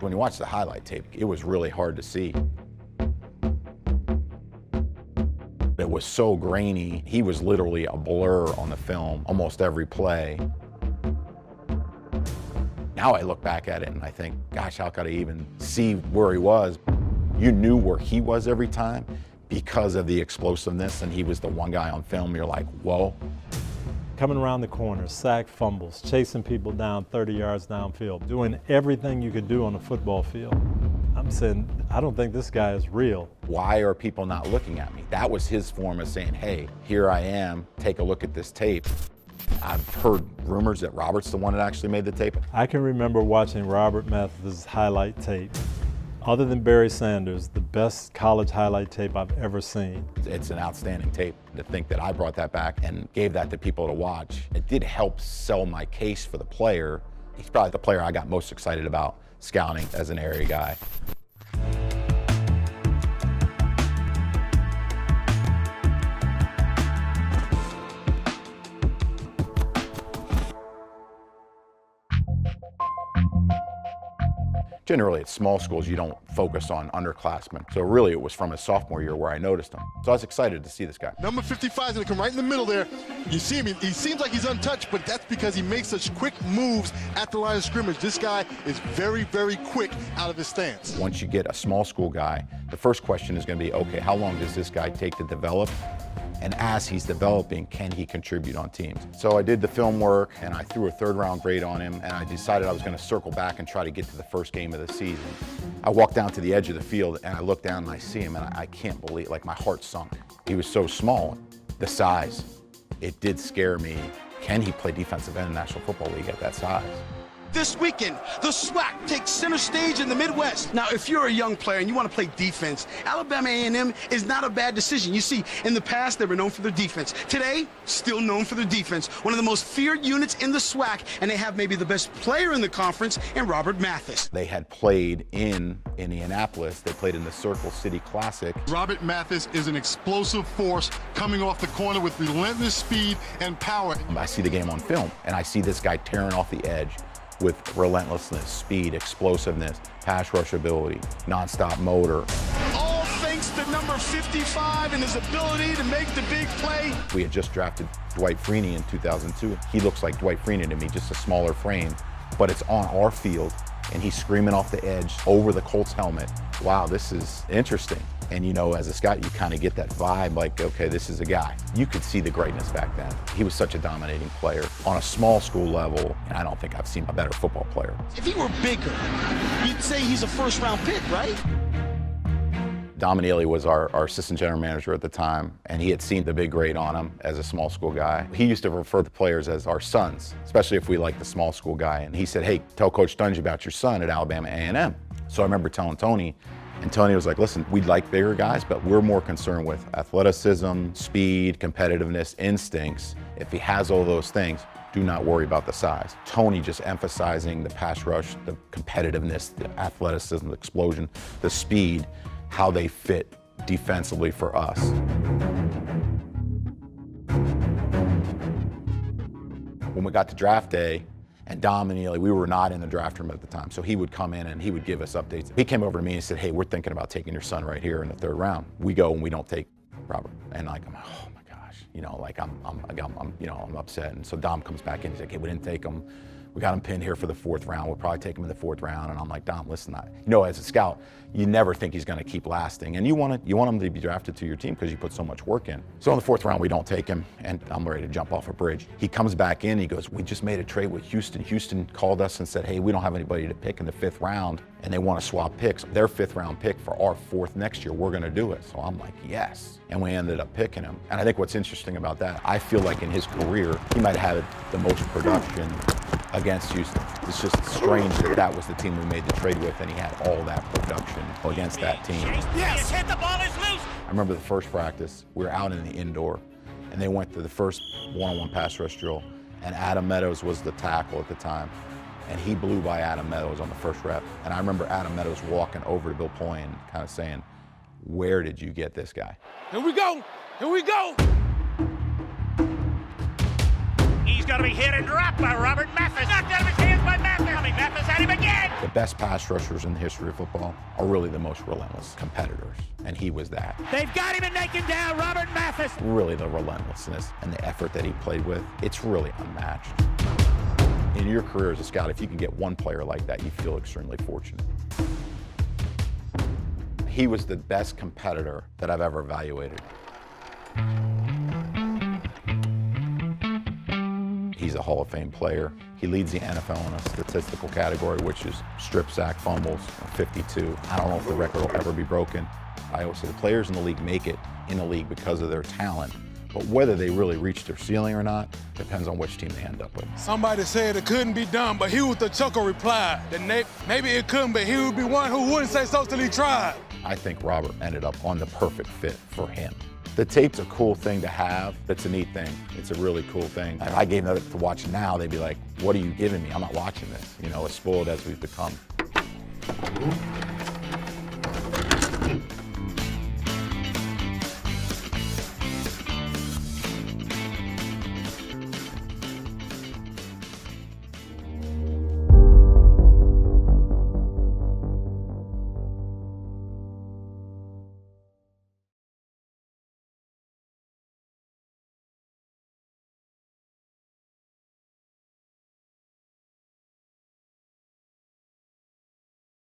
When you watch the highlight tape, it was really hard to see. It was so grainy. He was literally a blur on the film, almost every play. Now I look back at it and I think, gosh, how could I even see where he was? You knew where he was every time because of the explosiveness, and he was the one guy on film. You're like, whoa. Coming around the corner, sack fumbles, chasing people down 30 yards downfield, doing everything you could do on a football field. I'm saying, I don't think this guy is real. Why are people not looking at me? That was his form of saying, hey, here I am, take a look at this tape. I've heard rumors that Robert's the one that actually made the tape. I can remember watching Robert Mathis' highlight tape. Other than Barry Sanders, the best college highlight tape I've ever seen. It's an outstanding tape. To think that I brought that back and gave that to people to watch, it did help sell my case for the player. He's probably the player I got most excited about scouting as an area guy. Generally, at small schools, you don't focus on underclassmen. So really, it was from his sophomore year where I noticed him. So I was excited to see this guy. Number 55 is going to come right in the middle there. You see him, he seems like he's untouched, but that's because he makes such quick moves at the line of scrimmage. This guy is very, very quick out of his stance. Once you get a small school guy, the first question is going to be, okay, how long does this guy take to develop? And as he's developing, can he contribute on teams? So I did the film work, and I threw a third-round grade on him, and I decided I was going to circle back and try to get to the first game of the season. I walked down to the edge of the field, and I looked down and I see him, and I can't believe, like, my heart sunk. He was so small. The size, it did scare me. Can he play defensive end in the National Football League at that size? This weekend, the SWAC takes center stage in the Midwest. Now, if you're a young player and you want to play defense, Alabama A&M is not a bad decision. You see, in the past, they were known for their defense. Today, still known for their defense. One of the most feared units in the SWAC, and they have maybe the best player in the conference in Robert Mathis. They had played in Indianapolis. They played in the Circle City Classic. Robert Mathis is an explosive force coming off the corner with relentless speed and power. I see the game on film, and I see this guy tearing off the edge with relentlessness, speed, explosiveness, pass rush ability, nonstop motor. All thanks to number 55 and his ability to make the big play. We had just drafted Dwight Freeney in 2002. He looks like Dwight Freeney to me, just a smaller frame, but it's on our field, and he's screaming off the edge over the Colts helmet. Wow, this is interesting. And you know, as a scout, you kind of get that vibe like, okay, this is a guy. You could see the greatness back then. He was such a dominating player. On a small school level, and I don't think I've seen a better football player. If he were bigger, you'd say he's a first-round pick, right? Dom Neely was our assistant general manager at the time, and he had seen the big grade on him as a small school guy. He used to refer to players as our sons, especially if we liked the small school guy. And he said, hey, tell Coach Dungy about your son at Alabama A&M. So I remember telling Tony, and Tony was like, listen, we'd like bigger guys, but we're more concerned with athleticism, speed, competitiveness, instincts. If he has all those things, do not worry about the size. Tony just emphasizing the pass rush, the competitiveness, the athleticism, the explosion, the speed, how they fit defensively for us. When we got to draft day, and Dom and Neely, we were not in the draft room at the time, so he would come in and he would give us updates. He came over to me and said, hey, we're thinking about taking your son right here in the third round. We go and we don't take Robert. And like, I'm like, oh my gosh, you know, like I'm upset. And so Dom comes back in, he's like, hey, we didn't take him. We got him pinned here for the fourth round. We'll probably take him in the fourth round. And I'm like, Dom, listen, you know, as a scout, you never think he's going to keep lasting. And you want him to be drafted to your team because you put so much work in. So in the fourth round, we don't take him, and I'm ready to jump off a bridge. He comes back in, he goes, we just made a trade with Houston. Houston called us and said, hey, we don't have anybody to pick in the fifth round, and they want to swap picks. Their fifth round pick for our fourth next year, we're going to do it. So I'm like, yes. And we ended up picking him. And I think what's interesting about that, I feel like in his career, he might have had the most production against Houston. It's just strange that that was the team we made the trade with, and he had all that production against that team. Yes, hit the ball is loose. I remember the first practice, we were out in the indoor, and they went to the first one-on-one pass rush drill, and Adam Meadows was the tackle at the time, and he blew by Adam Meadows on the first rep. And I remember Adam Meadows walking over to Bill Poy and kind of saying, where did you get this guy? Here we go, here we go. He's going to be hit and dropped by Robert Mathis. Knocked out of his hands by Mathis. Mathis at him again. The best pass rushers in the history of football are really the most relentless competitors, and he was that. They've got him and taken down Robert Mathis. Really the relentlessness and the effort that he played with, it's really unmatched. In your career as a scout, if you can get one player like that, you feel extremely fortunate. He was the best competitor that I've ever evaluated. He's a Hall of Fame player. He leads the NFL in a statistical category, which is strip sack fumbles, 52. I don't know if the record will ever be broken. I always say the players in the league make it in the league because of their talent, but whether they really reach their ceiling or not depends on which team they end up with. Somebody said it couldn't be done, but he was the chuckle reply. That maybe it couldn't, but he would be one who wouldn't say so till he tried. I think Robert ended up on the perfect fit for him. The tape's a cool thing to have. It's a neat thing. It's a really cool thing. If I gave that to watch now, they'd be like, what are you giving me? I'm not watching this. You know, as spoiled as we've become.